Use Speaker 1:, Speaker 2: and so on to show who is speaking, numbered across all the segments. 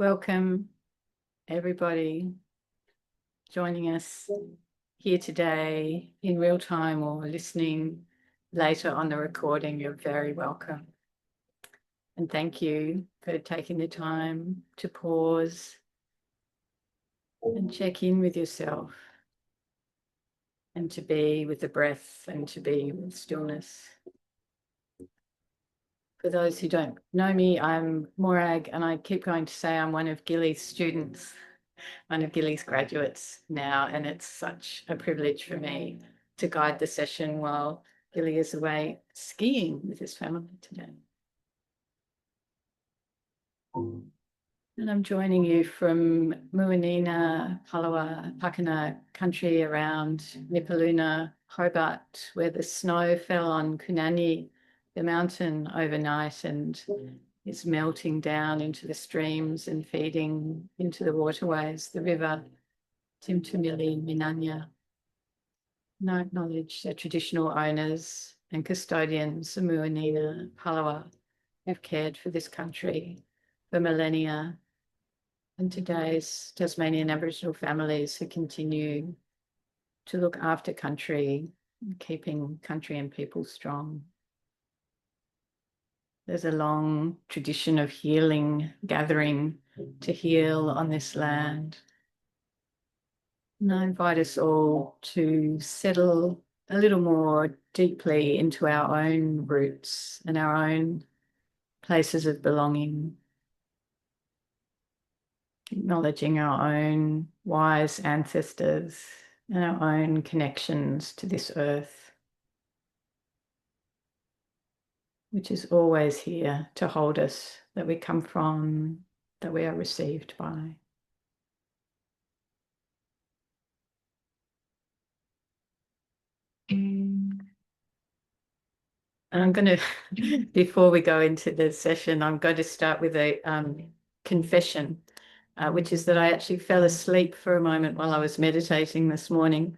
Speaker 1: Welcome, everybody joining us here today in real time or listening later on the recording. You're very welcome. And thank you for taking the time to pause and check in with yourself and to be with the breath and to be with stillness. For those who don't know me, I'm Morag, and I keep going to say I'm one of Gilly's students, one of Gilly's graduates now, and it's such a privilege for me to guide the session while Gilly is away skiing with his family today. And I'm joining you from Muanina, Palawa, Pakana country around Nipaluna, Hobart, where the snow fell on Kunani, the mountain, overnight, and it's melting down into the streams and feeding into the waterways, the river Timtumili Minanya. And I acknowledge the traditional owners and custodians of Muanina, Palawa, who've cared for this country for millennia, and today's Tasmanian Aboriginal families who continue to look after country, keeping country and people strong. There's a long tradition of healing, gathering to heal on this land. And I invite us all to settle a little more deeply into our own roots and our own places of belonging, acknowledging our own wise ancestors and our own connections to this earth, which is always here to hold us, that we come from, that we are received by. And I'm going to, before we go into the session, I'm going to start with a confession, which is that I actually fell asleep for a moment while I was meditating this morning.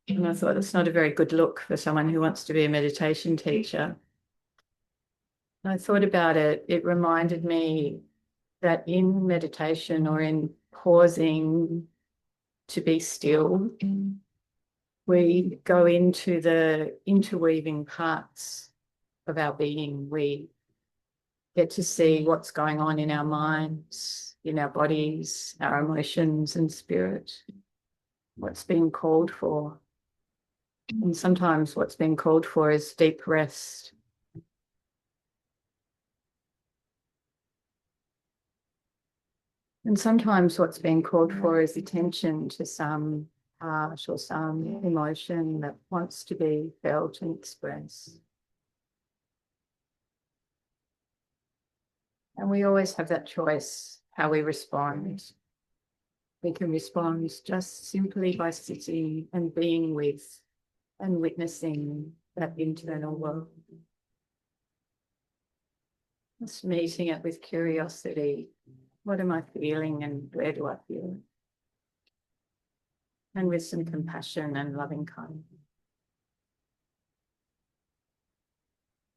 Speaker 1: And I thought that's not a very good look for someone who wants to be a meditation teacher. I thought about it. It reminded me that in meditation or in pausing to be still, we go into the interweaving parts of our being. We get to see what's going on in our minds, in our bodies, our emotions and spirit, what's being called for. And sometimes what's being called for is deep rest. And sometimes what's being called for is attention to some part or some emotion that wants to be felt and expressed. And we always have that choice how we respond. We can respond just simply by sitting and being with and witnessing that internal world. Just meeting it with curiosity. What am I feeling and where do I feel it? And with some compassion and loving kindness.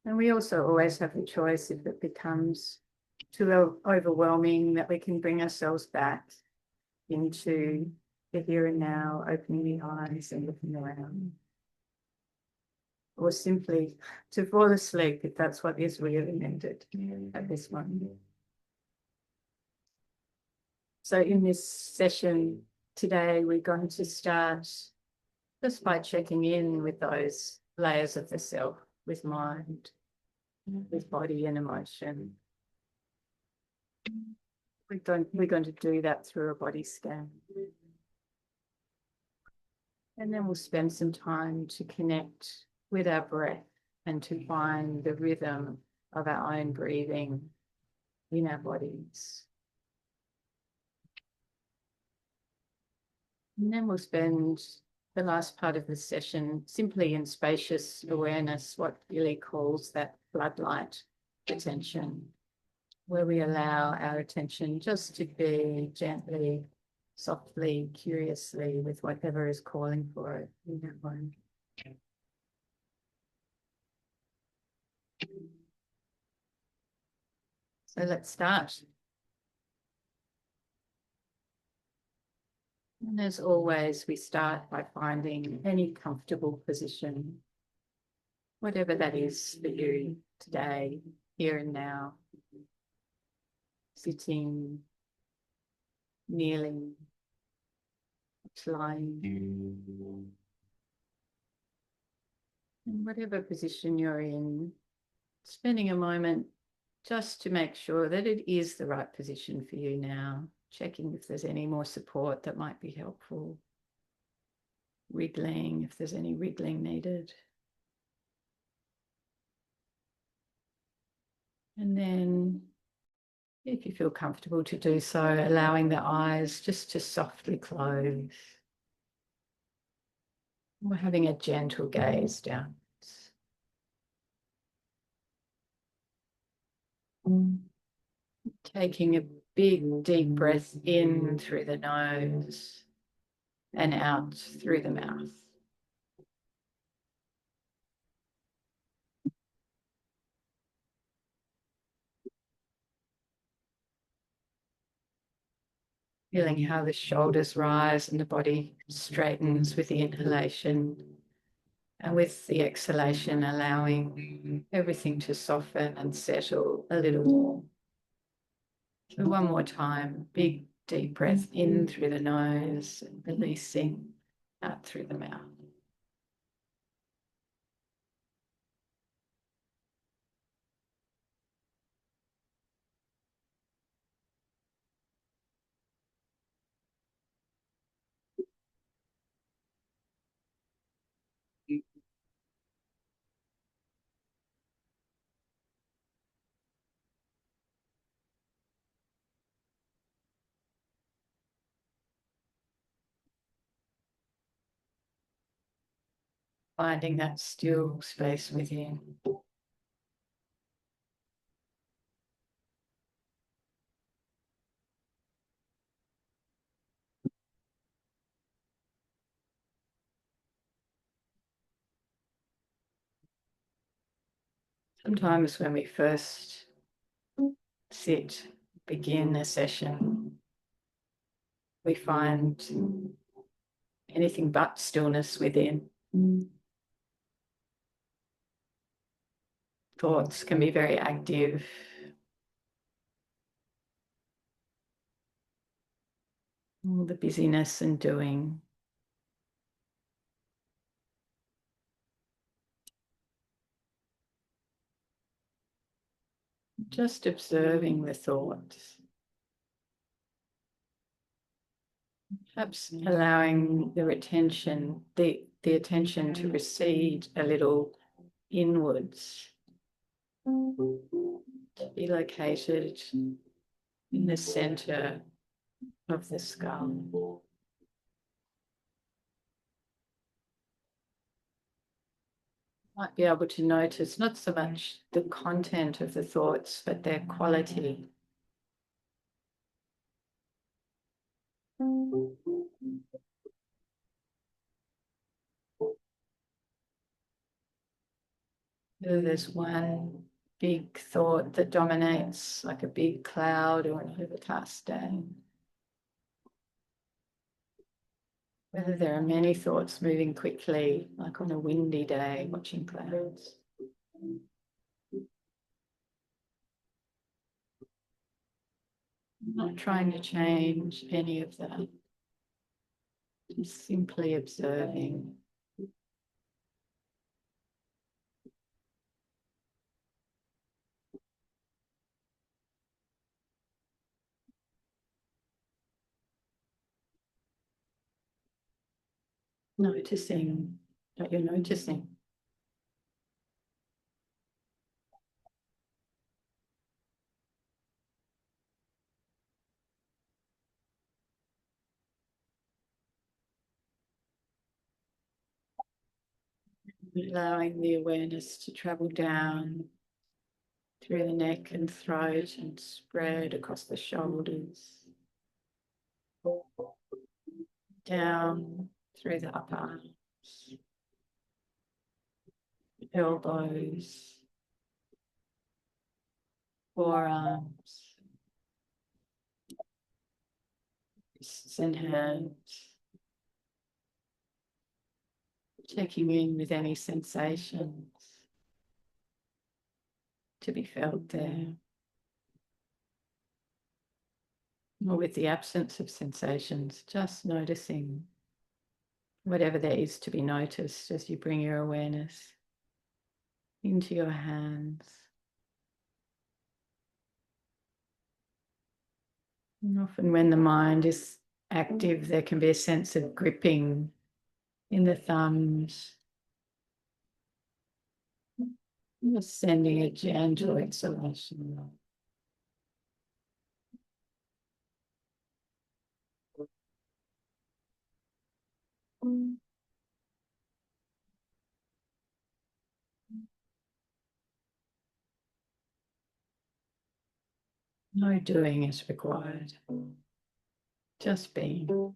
Speaker 1: And we also always have the choice, if it becomes too overwhelming, that we can bring ourselves back into the here and now, opening the eyes and looking around. Or simply to fall asleep if that's what is really needed at this moment. So in this session today, we're going to start just by checking in with those layers of the self, with mind, with body and emotion. We're going to do that through a body scan. And then we'll spend some time to connect with our breath and to find the rhythm of our own breathing in our bodies. And then we'll spend the last part of the session simply in spacious awareness, what Billy calls that floodlight attention, where we allow our attention just to be gently, softly, curiously with whatever is calling for it in that moment. So let's start. And as always, we start by finding any comfortable position, whatever that is for you today, here and now. Sitting, kneeling, lying. And whatever position you're in, spending a moment just to make sure that it is the right position for you now, checking if there's any more support that might be helpful, wriggling if there's any wriggling needed. And then, if you feel comfortable to do so, allowing the eyes just to softly close. We're having a gentle gaze down. Taking a big, deep breath in through the nose and out through the mouth. Feeling how the shoulders rise and the body straightens with the inhalation, and with the exhalation, allowing everything to soften and settle a little more. So one more time, big deep breath in through the nose and releasing out through the mouth. Finding that still space within. Sometimes when we first begin a session, we find anything but stillness within. Thoughts can be very active. All the busyness and doing. Just observing the thoughts. Perhaps allowing the attention to recede a little inwards, to be located in the center of the skull. Might be able to notice not so much the content of the thoughts, but their quality. Whether there's one big thought that dominates, like a big cloud or an overcast day. Whether there are many thoughts moving quickly, like on a windy day, watching clouds. I'm not trying to change any of that. Just simply observing. Noticing that you're noticing. Allowing the awareness to travel down through the neck and throat and spread across the shoulders, down through the upper arms, elbows, forearms, wrists and hands, Checking in with any sensations to be felt there, or with the absence of sensations, just noticing whatever there is to be noticed as you bring your awareness into your hands. And often when the mind is active, there can be a sense of gripping in the thumbs, just sending a gentle exhalation. No doing is required, just being.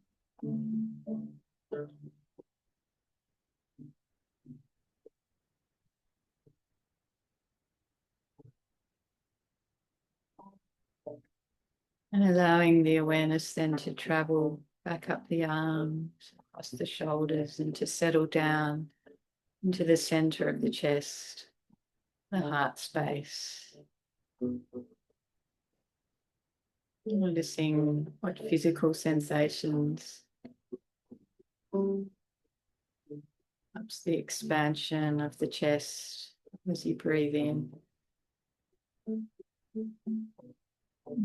Speaker 1: And allowing the awareness then to travel back up the arms, across the shoulders, and to settle down into the center of the chest, the heart space. Noticing what physical sensations helps the expansion of the chest as you breathe in.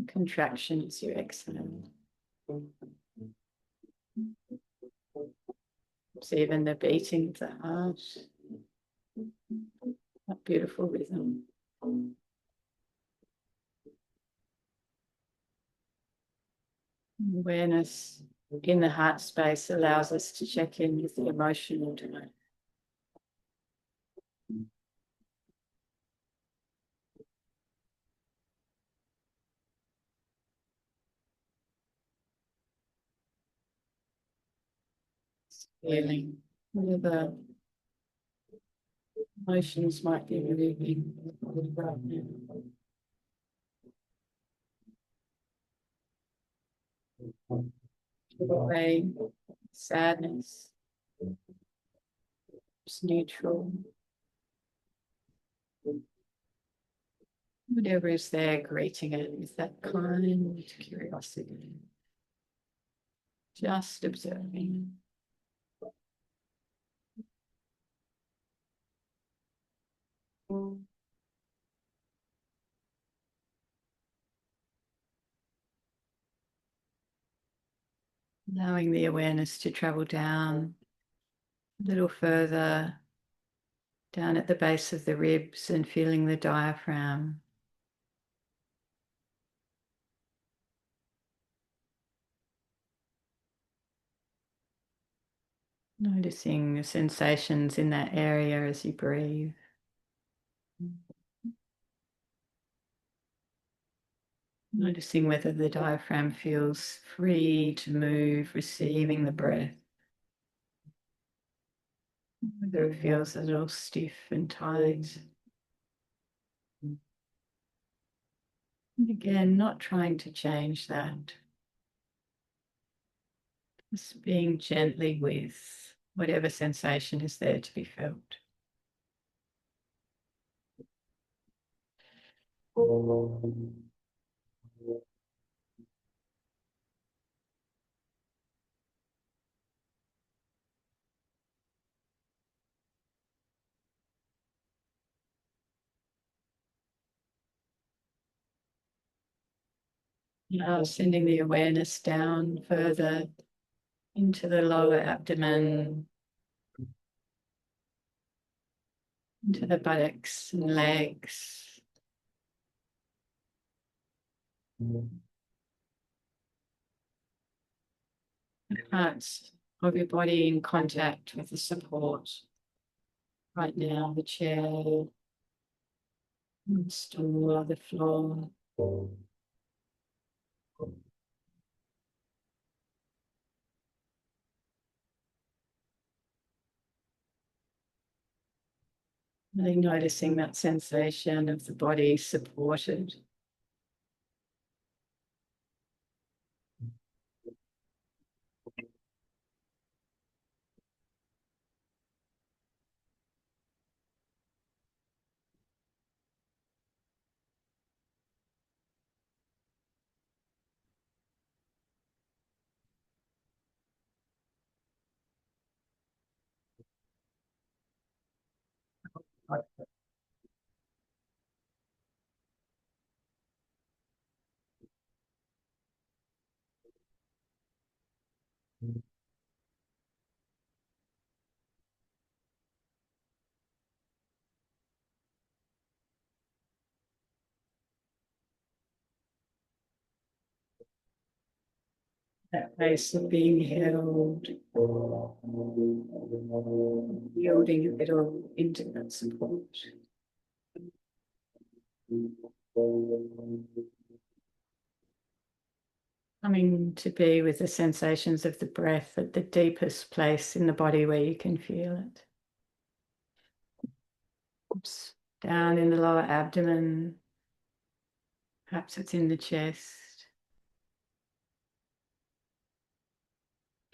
Speaker 1: Contraction as you exhale. It's even the beating of the heart. That beautiful rhythm. Awareness in the heart space allows us to check in with the emotional tone. Feeling whatever emotions might be moving right now. Joy, sadness, it's neutral. Whatever is there, greeting it with that kind curiosity. Just observing. Allowing the awareness to travel down a little further, down at the base of the ribs and feeling the diaphragm. Noticing the sensations in that area as you breathe. Noticing whether the diaphragm feels free to move, receiving the breath. Whether it feels a little stiff and tight. And again, not trying to change that. Just being gently with whatever sensation is there to be felt. Now sending the awareness down further into the lower abdomen, into the buttocks and legs. The parts of your body in contact with the support. Right now, the chair, the stool, or the floor. Really noticing that sensation of the body supported. That place of being held, yielding a bit of intimate support. Coming to be with the sensations of the breath at the deepest place in the body where you can feel it. Oops. Down in the lower abdomen, perhaps it's in the chest.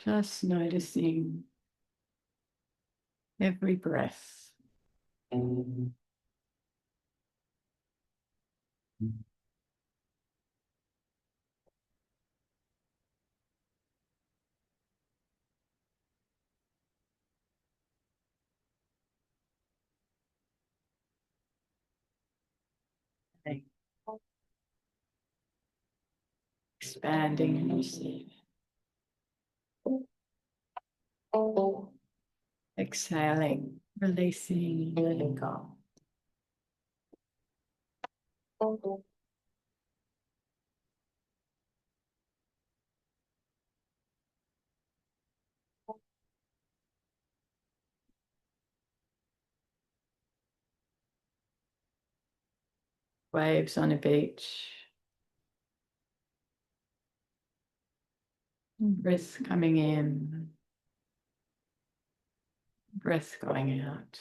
Speaker 1: Just noticing every breath. Expanding and receiving. Exhaling, releasing, letting go. Waves on a beach. Breath coming in, breath going out.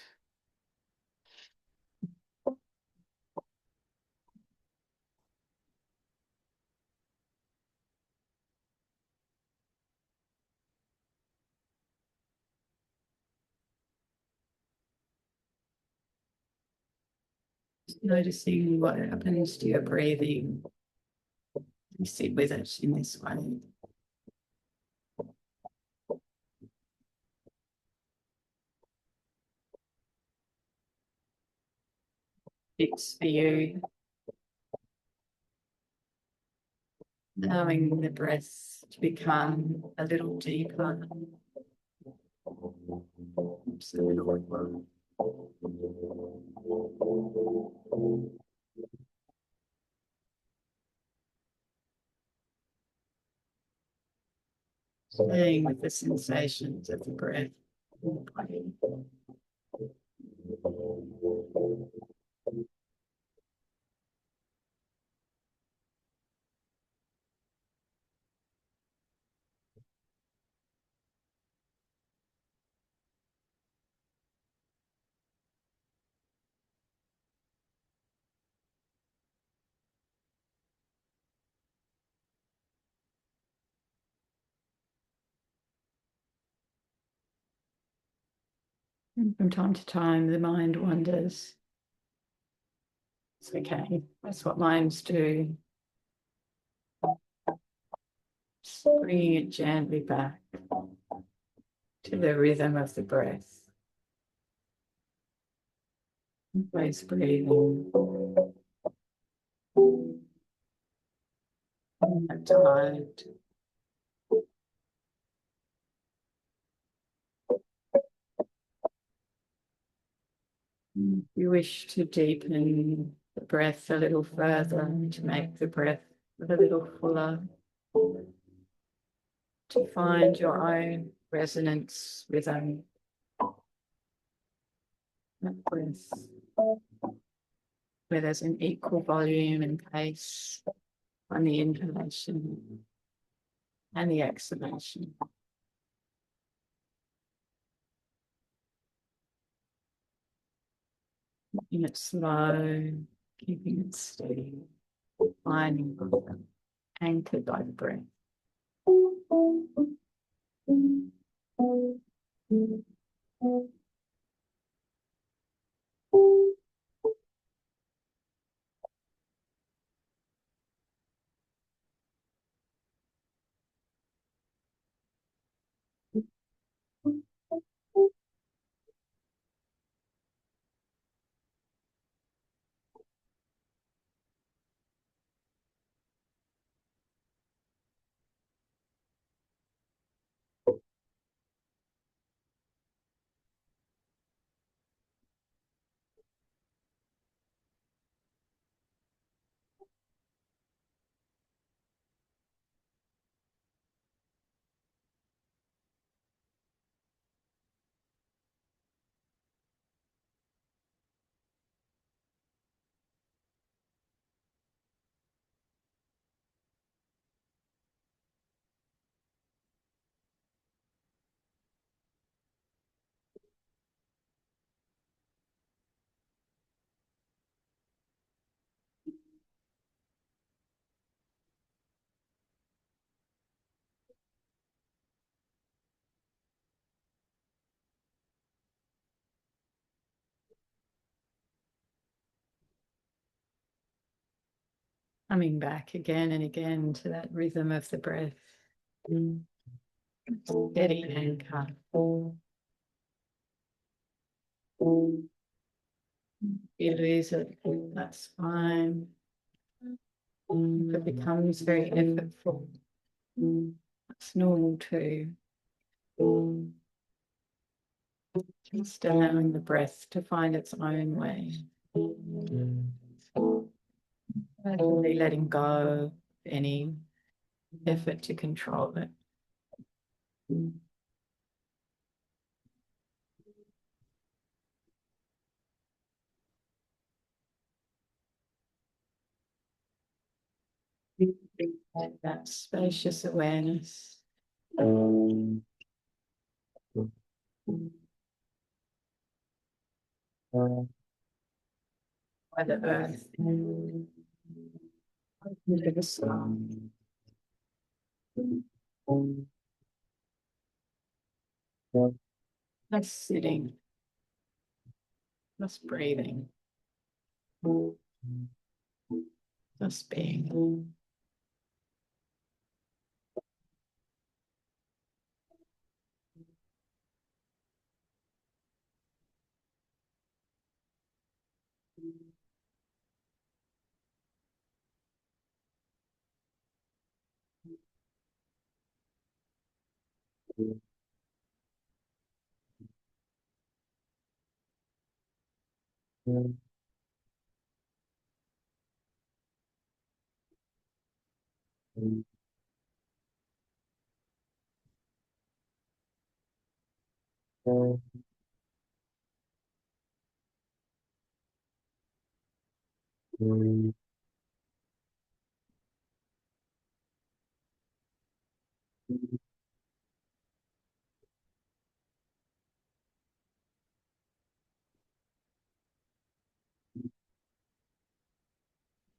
Speaker 1: Just noticing what happens to your breathing. You sit with it in this way. It's for you. Allowing the breath to become a little deeper. Staying with the sensations of the breath. And from time to time, the mind wanders. It's okay. That's what minds do. Just bringing it gently back to the rhythm of the breath. Always breathing. And tired. If you wish to deepen the breath a little further, to make the breath a little fuller, to find your own resonance rhythm, that breath, where there's an equal volume and pace on the inhalation and the exhalation. Keeping it slow, keeping it steady, finding rhythm, anchored by the breath. Coming back again and again to that rhythm of the breath. Steady anchor. You lose it, that's fine. If it becomes very effortful, that's normal too. Just allowing the breath to find its own way. Gradually letting go of any effort to control it. That spacious awareness. By the earth. Into the sky. Just sitting. Just breathing. Just being.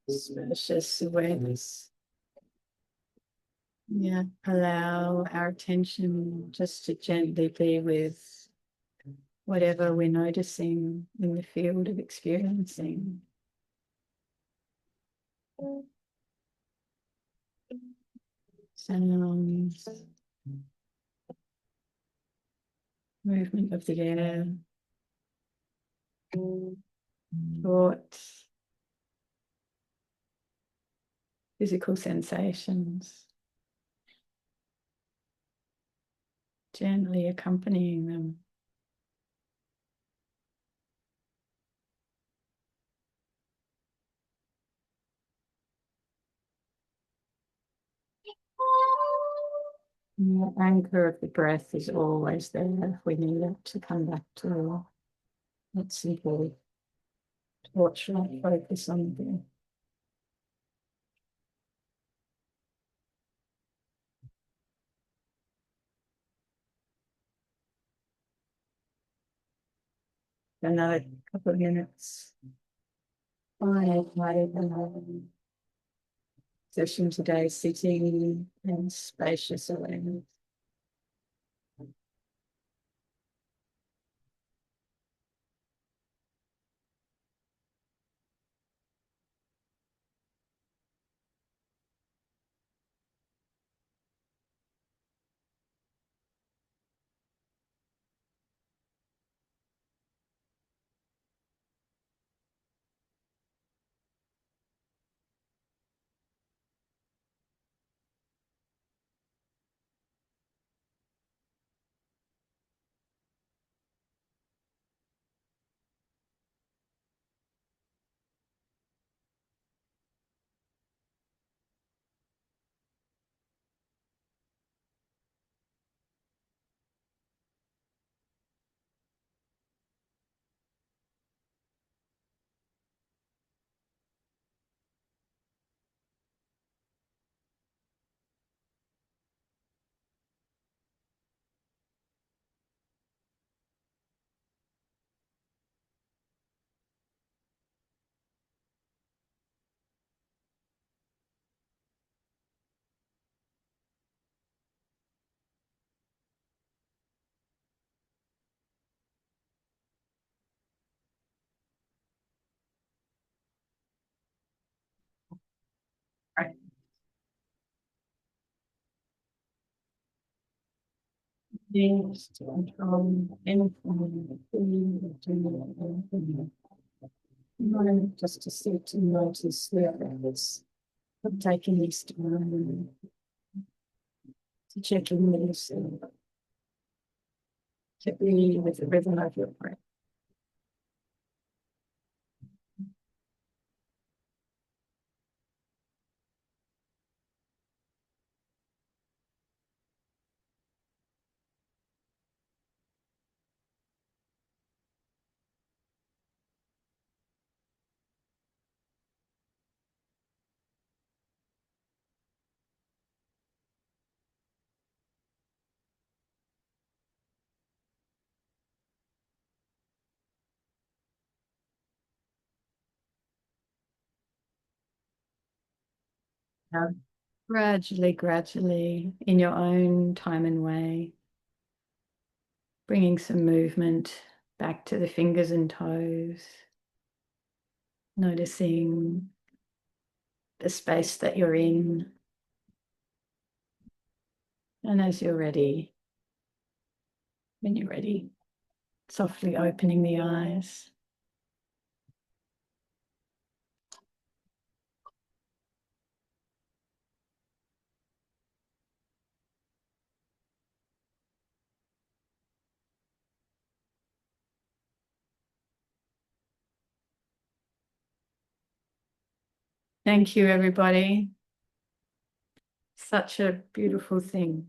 Speaker 1: Spacious awareness. Yeah, allow our attention just to gently be with whatever we're noticing in the field of experiencing. Sounds, movement of the air, thoughts, physical sensations, gently accompanying them. And the anchor of the breath is always there if we need it to come back to. Let's simply torchlight focus on the breath. Another couple of minutes. Final session today, sitting in spacious awareness. Yes, just to sit and notice where it's taking this time to check in with yourself, to be with the rhythm of your breath. Now, gradually, in your own time and way, bringing some movement back to the fingers and toes, noticing the space that you're in. And as you're ready, when you're ready, softly opening the eyes. Thank you, everybody. Such a beautiful thing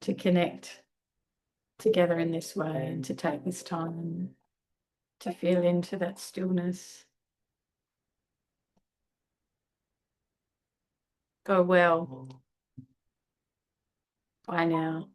Speaker 1: to connect together in this way and to take this time to feel into that stillness. Go well. Bye now.